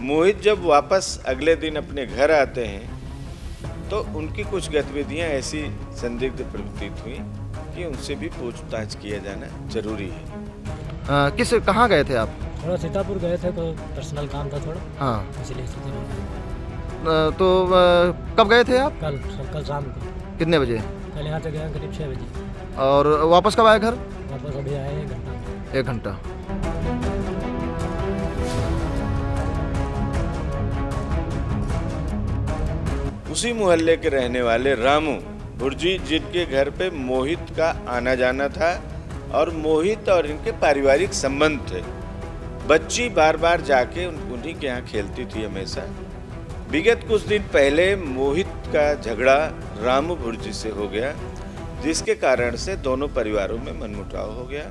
मोहित जब वापस अगले दिन अपने घर आते हैं तो उनकी कुछ गतिविधियां ऐसी संदिग्ध प्रतीत हुई कि उनसे भी पूछताछ किया जाना जरूरी है। कहाँ गए थे आप? थोड़ा सीतापुर गए थे, कोई पर्सनल काम था थोड़ा। हाँ, इसलिए तो कब गए थे आप? कल शाम को। कितने बजे? कल यहाँ से गए करीब 6 बजे। और वापस कब आए घर? वापस अभी आए 1 घंटा। 1 घंटा। उसी मोहल्ले के रहने वाले रामू भुर्जी, जिनके घर पे मोहित का आना जाना था और मोहित और इनके पारिवारिक संबंध थे। बच्ची बार बार जाके उन्हीं के यहाँ खेलती थी हमेशा। विगत कुछ दिन पहले मोहित का झगड़ा रामू भुर्जी से हो गया, जिसके कारण से दोनों परिवारों में मनमुटाव हो गया।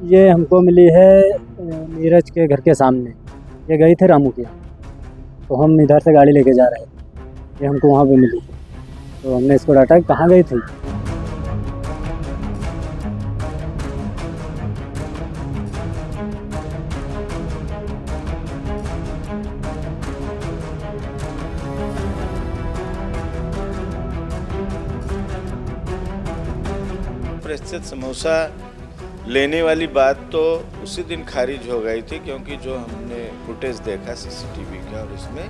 ये हमको मिली है नीरज के घर के सामने। ये गई थे रामू के यहाँ, तो हम इधर से गाड़ी लेके जा रहे थे, ये हमको वहाँ पे मिली। तो हमने इसको डांटा कि कहाँ गई थी। प्रतिशत समोसा लेने वाली बात तो उसी दिन खारिज हो गई थी, क्योंकि जो हमने फुटेज देखा सीसीटीवी का और इसमें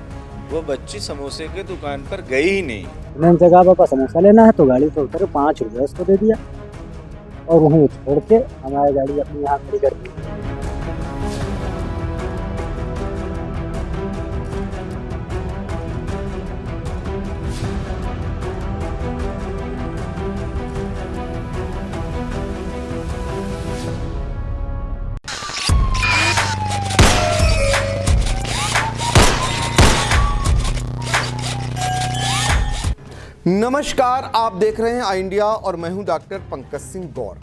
वो बच्ची समोसे के दुकान पर गई ही नहीं। मैंने उनसे कहा पापा समोसा लेना है, तो गाड़ी से उतर 5 रुपये उसको दे दिया और वहीं छोड़ के हमारी गाड़ी अपनी यहाँ खड़ी कर दी। नमस्कार, आप देख रहे हैं आई इंडिया और मैं हूं डॉक्टर पंकज सिंह गौर।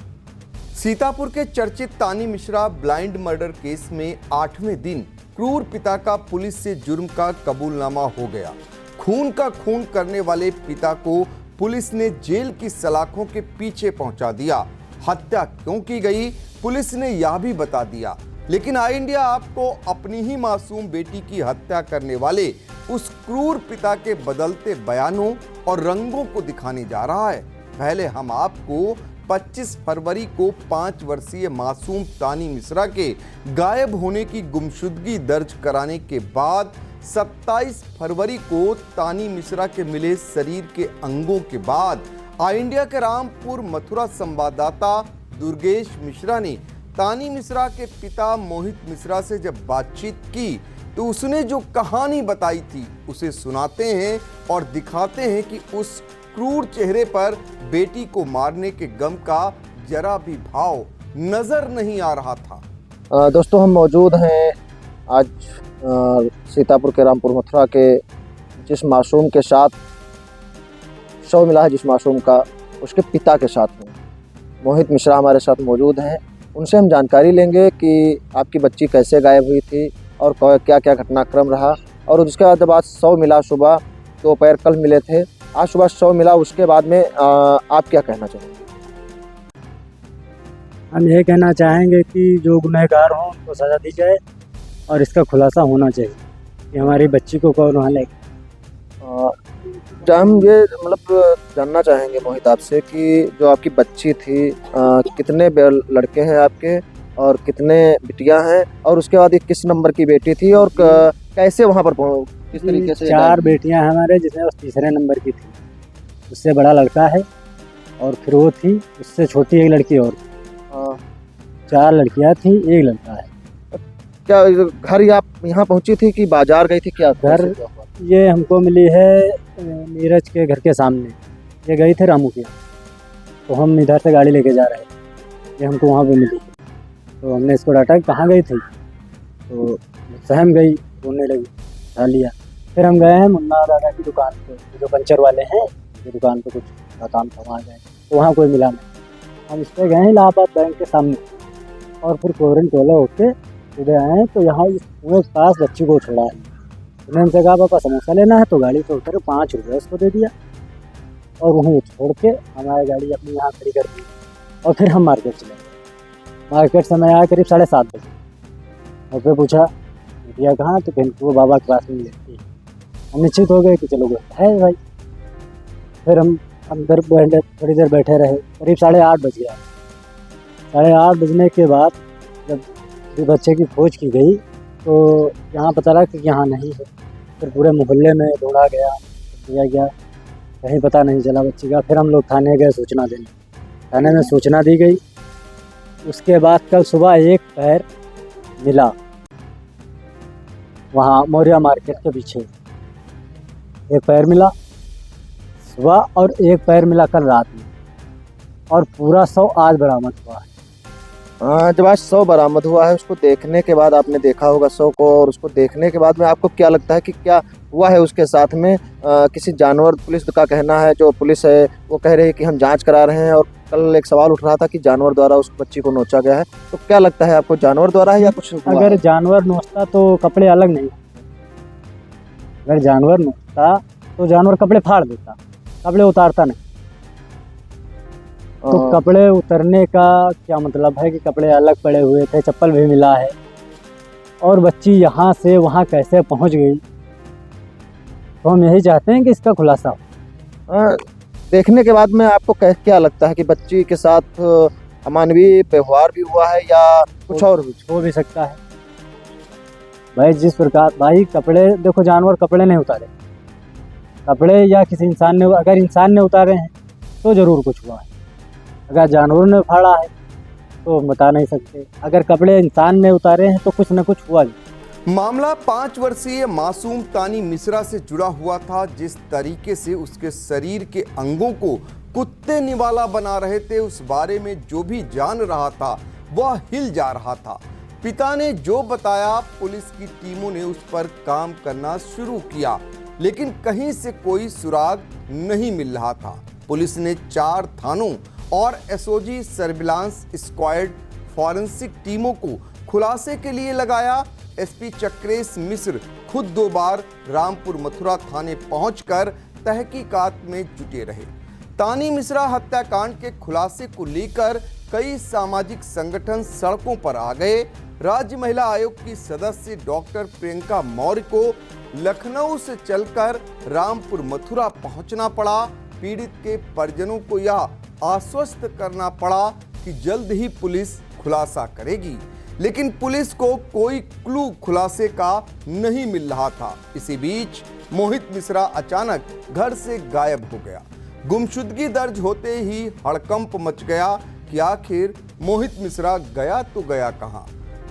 सीतापुर के चर्चित तानी मिश्रा ब्लाइंड मर्डर केस में 8वें दिन क्रूर पिता का पुलिस से जुर्म का कबूलनामा हो गया। खून का खून करने वाले पिता को पुलिस ने जेल की सलाखों के पीछे पहुंचा दिया। हत्या क्यों की गई, पुलिस ने यह भी बता दिया। लेकिन आई इंडिया आपको अपनी ही मासूम बेटी की हत्या करने वाले उस क्रूर पिता के बदलते बयानों और रंगों को दिखाने जा रहा है। पहले हम आपको 25 फरवरी को 5 वर्षीय मासूम तानी मिश्रा के गायब होने की गुमशुदगी दर्ज कराने के बाद 27 फरवरी को तानी मिश्रा के मिले शरीर के अंगों के बाद आई इंडिया के रामपुर मथुरा संवाददाता दुर्गेश मिश्रा ने तानी मिश्रा के पिता मोहित मिश्रा से जब बातचीत की तो उसने जो कहानी बताई थी उसे सुनाते हैं और दिखाते हैं कि उस क्रूर चेहरे पर बेटी को मारने के गम का जरा भी भाव नजर नहीं आ रहा था। दोस्तों, हम मौजूद हैं आज सीतापुर के रामपुर मथुरा के जिस मासूम के साथ शव मिला है, जिस मासूम का, उसके पिता के साथ में मोहित मिश्रा हमारे साथ मौजूद हैं। उनसे हम जानकारी लेंगे कि आपकी बच्ची कैसे गायब हुई थी और क्या क्या घटनाक्रम रहा। और उसके बाद जब आज शव मिला, सुबह दोपहर कल मिले थे, आज सुबह शव मिला, उसके बाद में आप क्या कहना चाहेंगे? हम ये कहना चाहेंगे कि जो गुनहगार हों उनको सज़ा दी जाए और इसका खुलासा होना चाहिए कि हमारी बच्ची को कौन वहाँ लेगा। हम ये जानना चाहेंगे मोहित आपसे कि जो आपकी बच्ची थी, कितने लड़के हैं आपके और कितने बिटियां हैं, और उसके बाद ये किस नंबर की बेटी थी और कैसे वहाँ पर किस तरीके से? 4 बेटियां हैं हमारे, जिसमें वो 3रे नंबर की थी। उससे बड़ा लड़का है और फिर वो थी, उससे छोटी एक लड़की और थी। 4 लड़कियां थी, 1 लड़का है। क्या घर आप यहाँ पहुँची थी कि बाजार गई थी? क्या घर ये हमको मिली है नीरज के घर के सामने। ये गई थे रामू के यहाँ, तो हम इधर से गाड़ी लेके जा रहे थे, ये हमको वहाँ पे मिली। तो हमने इसको डांटा कि कहाँ गई थी, तो सहम गई, रोने लगी, उठा लिया। फिर हम गए हैं मुन्ना दादा की दुकान पे, जो पंचर वाले हैं, ये दुकान पे कुछ का काम था, वहाँ गए तो वहाँ कोई मिला नहीं। हम इस पर गए हैं इलाहाबाद बैंक के सामने और फिर कोरन टोला होके इधर आए तो यहाँ कुएं के पास बच्ची को छोड़ा है। मैंने उनसे कहा पापा समोसा लेना है, तो गाड़ी से उतर 5 रुपये उसको दे दिया और वहीं छोड़ के हमारी गाड़ी अपनी यहाँ खड़ी कर दी और फिर हम मार्केट चले गए। मार्केट समय आया करीब 7:30 बजे और फिर पूछा बिटिया कहाँ, तो फिर वो बाबा के पास में रहती है। हम निश्चित हो गए कि चलो वो है भाई। फिर हम अंदर थोड़ी देर बैठे रहे, करीब 8:30 बज गया। 8:30 बजने के बाद जब बच्चे की खोज की गई तो यहाँ पता लगा कि यहाँ नहीं है। फिर पूरे मोहल्ले में ढूंढा गया, किया गया, कहीं पता नहीं चला बच्चे का। फिर हम लोग थाने गए सूचना देने, थाने में सूचना दी गई। उसके बाद कल सुबह एक पैर मिला वहाँ मौर्या मार्केट के पीछे, एक पैर मिला सुबह और एक पैर मिला कल रात में, और पूरा 100 आज बरामद हुआ है। जब आज 100 बरामद हुआ है, उसको देखने के बाद आपने देखा होगा 100 को, और उसको देखने के बाद में आपको क्या लगता है कि क्या हुआ है उसके साथ में? किसी जानवर, पुलिस का कहना है, जो पुलिस है वो कह रही है कि हम जांच करा रहे हैं, और कल एक सवाल उठ रहा था कि जानवर द्वारा उस बच्ची को नोचा गया है। तो क्या लगता है आपको, जानवर द्वारा है या कुछ हुआ अगर है? जानवर नोचता तो कपड़े अलग नहीं, अगर जानवर नोचता तो जानवर कपड़े फाड़ देता, कपड़े उतारता नहीं। तो कपड़े उतरने का क्या मतलब है कि कपड़े अलग पड़े हुए थे, चप्पल भी मिला है, और बच्ची यहाँ से वहाँ कैसे पहुँच गई, तो हम यही चाहते हैं कि इसका खुलासा हो। देखने के बाद में आपको क्या लगता है कि बच्ची के साथ अमानवीय व्यवहार भी हुआ है या कुछ और हो भी सकता है भाई। जिस प्रकार भाई कपड़े देखो, जानवर कपड़े नहीं उतारे, कपड़े या किसी इंसान ने, अगर इंसान ने उतारे हैं तो ज़रूर कुछ हुआ है, अगर जानवर ने फाड़ा है तो बता नहीं सकते, अगर कपड़े इंसान ने उतारे हैं तो कुछ न कुछ हुआ। मामला 5 वर्षीय मासूम तानी मिश्रा से जुड़ा हुआ था। जिस तरीके से उसके शरीर के अंगों को कुत्ते निवाला बना रहे थे, उस बारे में जो भी जान रहा था वह हिल जा रहा था। पिता ने जो बताया, पुलिस की टीमों ने उस पर काम करना शुरू किया, लेकिन कहीं से कोई सुराग नहीं मिल रहा था। पुलिस ने 4 थानों और एसओजी सर्विलांस स्क्वाड फॉरेंसिक टीमों को खुलासे के लिए लगाया। एसपी चक्रेश मिश्र खुद 2 बार रामपुर मथुरा थाने पहुंचकर तहकीकात में जुटे रहे। तानी मिश्रा हत्याकांड के खुलासे को लेकर कई सामाजिक संगठन सड़कों पर आ गए। राज्य महिला आयोग की सदस्य डॉक्टर प्रियंका मौर्य को लखनऊ से चलकर रामपुर मथुरा पहुंचना पड़ा। पीड़ित के परिजनों को यह आश्वस्त करना पड़ा कि जल्द ही पुलिस खुलासा करेगी, लेकिन पुलिस को कोई क्लू खुलासे का नहीं मिल रहा था। इसी बीच मोहित मिश्रा अचानक घर से गायब हो गया। गुमशुदगी दर्ज होते ही हड़कंप मच गया कि आखिर मोहित मिश्रा गया तो गया कहां।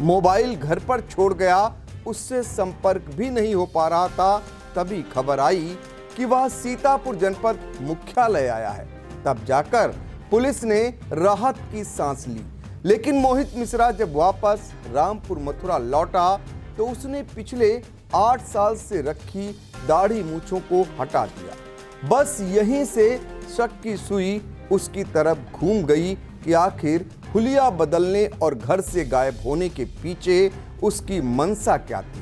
मोबाइल घर पर छोड़ गया, उससे संपर्क भी नहीं हो पा रहा था। तभी खबर आई कि वह सीतापुर जनपद मुख्यालय आया है। तब जाकर पुलिस ने राहत की सांस ली। लेकिन मोहित मिश्रा जब वापस रामपुर मथुरा लौटा तो उसने पिछले 8 साल से रखी दाढ़ी मूंछों को हटा दिया। बस यहीं से शक की सुई उसकी तरफ घूम गई कि आखिर हुलिया बदलने और घर से गायब होने के पीछे उसकी मंशा क्या थी।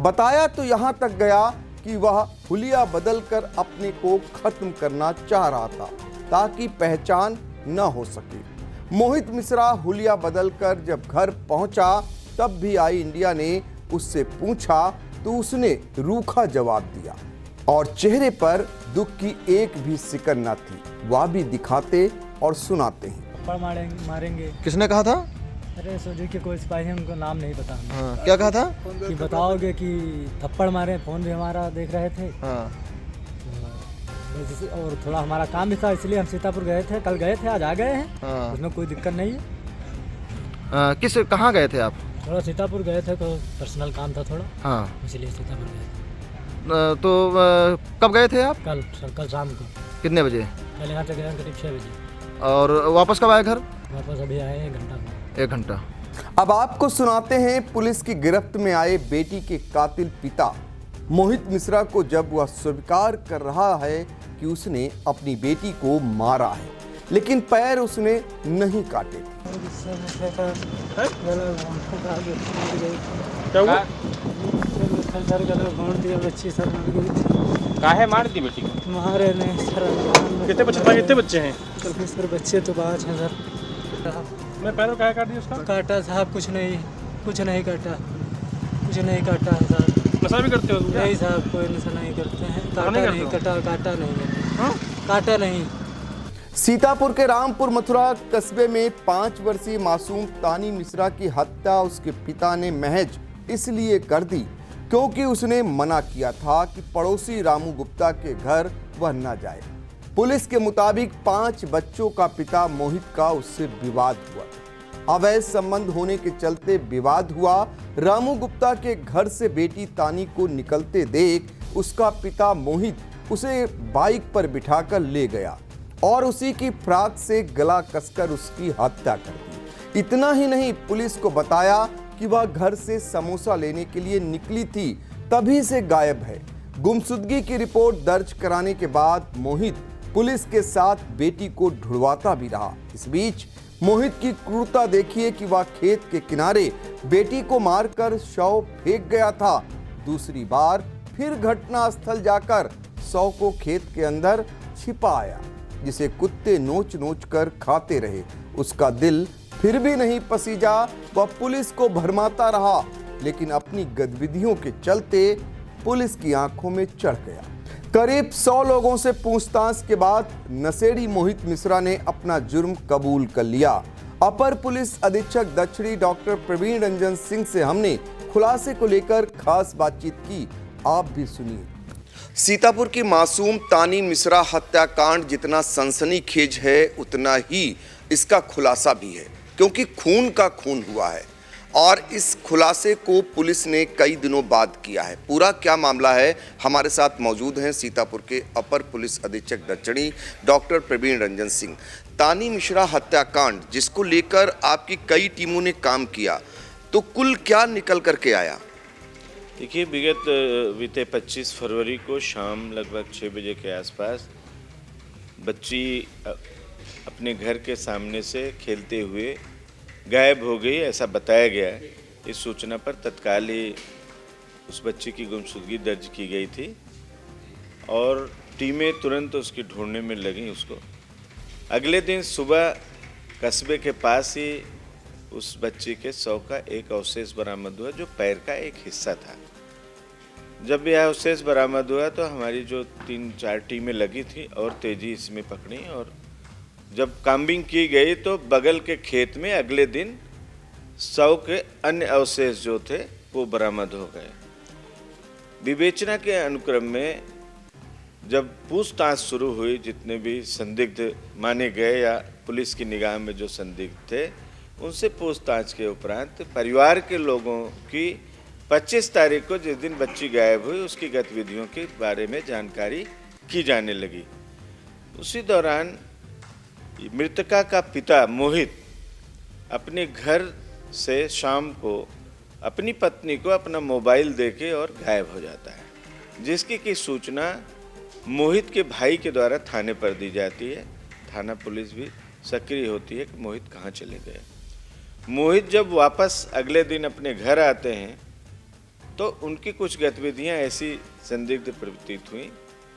बताया तो यहां तक गया कि वह हुलिया बदलकर अपने को खत्म करना चाह रहा था ताकि पहचान न हो सके। मोहित मिश्रा हुलिया बदलकर जब घर पहुंचा तब भी आई इंडिया ने उससे पूछा तो उसने रूखा जवाब दिया और चेहरे पर दुख की एक भी सिकन न थी। वह भी दिखाते और सुनाते हैं। थप्पड़ मारेंगे। किसने कहा था? अरे सोचो कि कोई सिपाही है, उनको नाम नहीं पता। हाँ, क्या कहा था? कि बताओगे कि थप्पड़ मारे, फोन भी हमारा देख रहे थे। हाँ। और थोड़ा हमारा काम भी था, इसलिए हम सीतापुर गए थे, कल गए थे, आज आ गए हैं। हाँ। उसमें कोई दिक्कत नहीं है। कहाँ गए थे आप? थोड़ा सीतापुर गए थे, तो पर्सनल काम था थोड़ा। हाँ। इसलिए सीतापुर गए थे। तो कब गए थे आप? कल शाम को। कितने बजे? कल यहाँ से गए करीब 6 बजे। और वापस कब आए घर? वापस अभी आए 1 घंटा में। 1 घंटा। अब आपको सुनाते हैं पुलिस की गिरफ्त में आए बेटी के कातिल पिता मोहित मिश्रा को, जब वह स्वीकार कर रहा है कि उसने अपनी बेटी को मारा है, लेकिन पैर उसने नहीं काटे थे। काहे मार दी बेटी को? मारे नहीं सर। कितने बच्चे हैं? सर बच्चे तो 5 हैं सर। मैं पैरों काहे काट दी उसका? काटा साहब, कुछ नहीं काटा। कुछ नहीं काटा है साहब। नशा भी करते हो तुम? नहीं साहब, कोई नशा नहीं करते हैं। नशा काटा नहीं नहीं, करते हो? काटा नहीं है। हाँ? काटा नहीं। सीतापुर के रामपुर मथुरा कस्बे में 5 वर्षीय मासूम तानी मिश्रा की हत्या उसके पिता ने महज इसलिए कर दी क्योंकि उसने मना किया था कि पड़ोसी रामू गुप्ता के घर वह न जाए। पुलिस के मुताबिक 5 बच्चों का पिता मोहित का उससे विवाद हुआ। अवैध संबंध होने के चलते विवाद हुआ। रामू गुप्ता के घर से बेटी तानी को निकलते देख उसका पिता मोहित उसे बाइक पर बिठाकर ले गया और उसी की फ्राक से गला कसकर उसकी हत्या कर दी। इतना ही नहीं, पुलिस को बताया कि वह घर से समोसा लेने के लिए निकली थी, तभी से गायब है। गुमशुदगी की रिपोर्ट दर्ज कराने के बाद मोहित पुलिस के साथ बेटी को ढूंढवाता भी रहा। इस बीच मोहित की क्रूरता देखिए कि वह खेत के किनारे बेटी को मारकर शव फेंक गया था। दूसरी बार फिर घटनास्थल जाकर शव को खेत के अंदर छिपा आया, जिसे कुत्ते नोच नोच कर खाते रहे। उसका दिल फिर भी नहीं पसीजा, वह पुलिस को भरमाता रहा, लेकिन अपनी गतिविधियों के चलते पुलिस की आंखों में चढ़ गया। करीब 100 लोगों से पूछताछ के बाद नशेड़ी मोहित मिश्रा ने अपना जुर्म कबूल कर लिया। अपर पुलिस अधीक्षक दक्षिणी डॉक्टर प्रवीण रंजन सिंह से हमने खुलासे को लेकर खास बातचीत की, आप भी सुनिए। सीतापुर की मासूम तानी मिश्रा हत्याकांड जितना सनसनीखेज है, उतना ही इसका खुलासा भी है, क्योंकि खून का खून हुआ है और इस खुलासे को पुलिस ने कई दिनों बाद किया है। पूरा क्या मामला है, हमारे साथ मौजूद हैं सीतापुर के अपर पुलिस अधीक्षक दक्षिणी डॉक्टर प्रवीण रंजन सिंह। तानी मिश्रा हत्याकांड जिसको लेकर आपकी कई टीमों ने काम किया, तो कुल क्या निकल करके आया? देखिए, बीते 25 फरवरी को शाम लगभग 6 बजे के आसपास बच्ची अपने घर के सामने से खेलते हुए गायब हो गई, ऐसा बताया गया है। इस सूचना पर तत्काल ही उस बच्ची की गुमशुदगी दर्ज की गई थी और टीमें तुरंत उसकी ढूंढने में लगीं उसको। अगले दिन सुबह कस्बे के पास ही उस बच्ची के शव का एक अवशेष बरामद हुआ, जो पैर का एक हिस्सा था। जब यह अवशेष बरामद हुआ तो हमारी जो 3-4 टीमें लगी थी और तेजी इसमें पकड़ी, और जब काम्बिंग की गई तो बगल के खेत में अगले दिन शव के अन्य अवशेष जो थे वो बरामद हो गए। विवेचना के अनुक्रम में जब पूछताछ शुरू हुई, जितने भी संदिग्ध माने गए या पुलिस की निगाह में जो संदिग्ध थे, उनसे पूछताछ के उपरांत परिवार के लोगों की 25 तारीख को जिस दिन बच्ची गायब हुई उसकी गतिविधियों के बारे में जानकारी की जाने लगी। उसी दौरान मृतका का पिता मोहित अपने घर से शाम को अपनी पत्नी को अपना मोबाइल देके और गायब हो जाता है, जिसकी की सूचना मोहित के भाई के द्वारा थाने पर दी जाती है। थाना पुलिस भी सक्रिय होती है कि मोहित कहाँ चले गए। मोहित जब वापस अगले दिन अपने घर आते हैं तो उनकी कुछ गतिविधियां ऐसी संदिग्ध प्रतीत हुई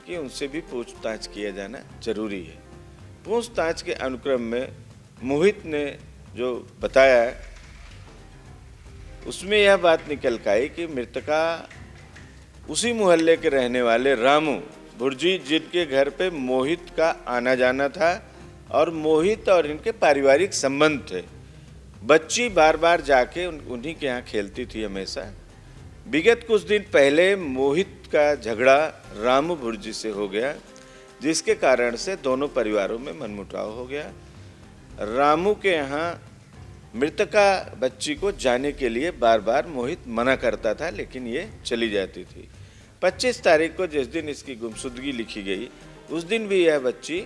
कि उनसे भी पूछताछ किया जाना जरूरी है। पूछताछ के अनुक्रम में मोहित ने जो बताया उसमें यह बात निकल कर आई कि मृतका उसी मोहल्ले के रहने वाले रामू भुर्जी, जिनके घर पे मोहित का आना जाना था और मोहित और इनके पारिवारिक संबंध थे। बच्ची बार बार जाके उन्हीं के यहाँ खेलती थी हमेशा। विगत कुछ दिन पहले मोहित का झगड़ा रामू भुर्जी से हो गया, जिसके कारण से दोनों परिवारों में मनमुटाव हो गया। रामू के यहाँ मृतका बच्ची को जाने के लिए बार बार मोहित मना करता था, लेकिन ये चली जाती थी। 25 तारीख को जिस दिन इसकी गुमशुदगी लिखी गई, उस दिन भी यह बच्ची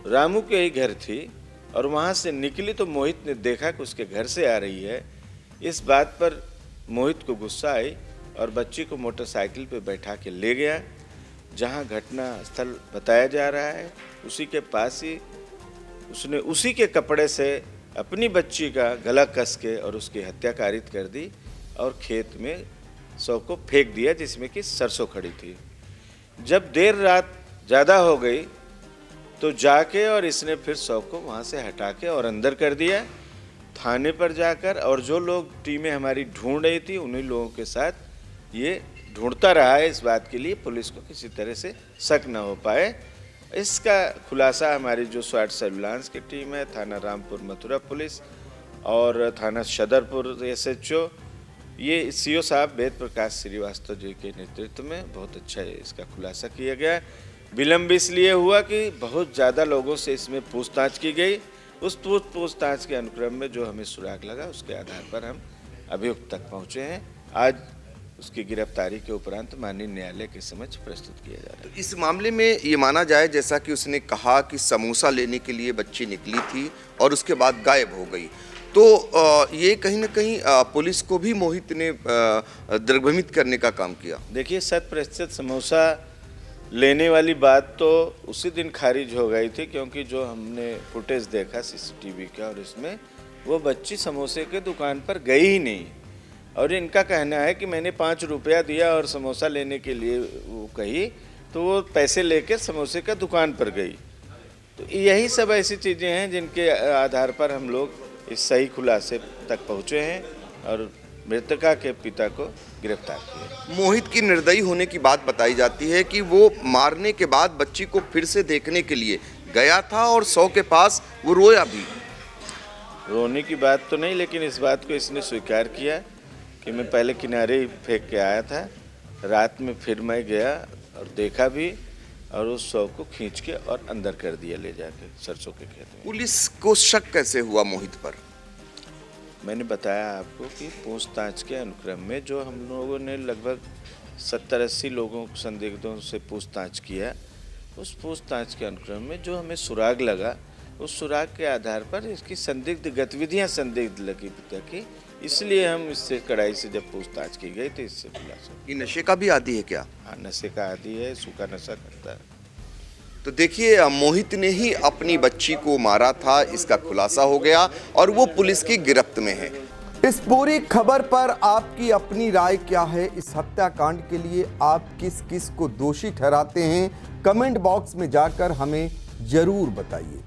रामू के ही घर थी और वहाँ से निकली तो मोहित ने देखा कि उसके घर से आ रही है। इस बात पर मोहित को गुस्सा आई और बच्ची को मोटरसाइकिल पे बैठा के ले गया। जहाँ घटना स्थल बताया जा रहा है उसी के पास ही उसने उसी के कपड़े से अपनी बच्ची का गला कस के और उसकी हत्या कारित कर दी और खेत में शव को फेंक दिया, जिसमें कि सरसों खड़ी थी। जब देर रात ज़्यादा हो गई तो जाके और इसने फिर शव को वहाँ से हटा के और अंदर कर दिया थाने पर जाकर, और जो लोग टीमें हमारी ढूंढ रही थी उन्हीं लोगों के साथ ये ढूंढता रहा है, इस बात के लिए पुलिस को किसी तरह से शक न हो पाए। इसका खुलासा हमारी जो स्वाट सर्विलांस की टीम है, थाना रामपुर मथुरा पुलिस और थाना सदरपुर SHO, ये CO साहब वेद प्रकाश श्रीवास्तव जी के नेतृत्व में बहुत अच्छा इसका खुलासा किया गया। विलम्ब इसलिए हुआ कि बहुत ज़्यादा लोगों से इसमें पूछताछ की गई। उस पूछताछ के अनुक्रम में जो हमें सुराग लगा उसके आधार पर हम अभियुक्त तक पहुँचे हैं। आज उसकी गिरफ्तारी के उपरांत माननीय न्यायालय के समक्ष प्रस्तुत किया जा रहा है। इस मामले में ये माना जाए, जैसा कि उसने कहा कि समोसा लेने के लिए बच्ची निकली थी और उसके बाद गायब हो गई, तो ये कहीं ना कहीं पुलिस को भी मोहित ने दिग्भ्रमित करने का काम किया। देखिए, 100% समोसा लेने वाली बात तो उसी दिन खारिज हो गई थी, क्योंकि जो हमने फुटेज देखा CCTV का, और इसमें वो बच्ची समोसे के दुकान पर गई ही नहीं। और इनका कहना है कि मैंने 5 रुपया दिया और समोसा लेने के लिए वो कही, तो वो पैसे लेकर समोसे का दुकान पर गई। तो यही सब ऐसी चीज़ें हैं जिनके आधार पर हम लोग इस सही खुलासे तक पहुँचे हैं और मृतका के पिता को गिरफ्तार किया। मोहित की निर्दयी होने की बात बताई जाती है कि वो मारने के बाद बच्ची को फिर से देखने के लिए गया था और 100 के पास वो रोया भी। रोने की बात तो नहीं, लेकिन इस बात को इसने स्वीकार किया कि मैं पहले किनारे ही फेंक के आया था, रात में फिर मैं गया और देखा भी, और उस 100 को खींच के और अंदर कर दिया ले जाके सरसों के खेत में। पुलिस को शक कैसे हुआ मोहित पर? मैंने बताया आपको कि पूछताछ के अनुक्रम में जो हम लोगों ने लगभग 70-80 लोगों संदिग्धों से पूछताछ किया, उस पूछताछ के अनुक्रम में जो हमें सुराग लगा, उस सुराग के आधार पर इसकी संदिग्ध गतिविधियां संदिग्ध लगी पिता की, इसलिए हम इससे कड़ाई से जब पूछताछ की गई तो इससे खुलासा। ये नशे का भी आदी है क्या? हाँ, नशे का आदी है, सूखा नशा करता है। तो देखिए, मोहित ने ही अपनी बच्ची को मारा था, इसका खुलासा हो गया और वो पुलिस की गिरफ्त में है। इस पूरी खबर पर आपकी अपनी राय क्या है? इस हत्याकांड के लिए आप किस किस को दोषी ठहराते हैं? कमेंट बॉक्स में जाकर हमें जरूर बताइए।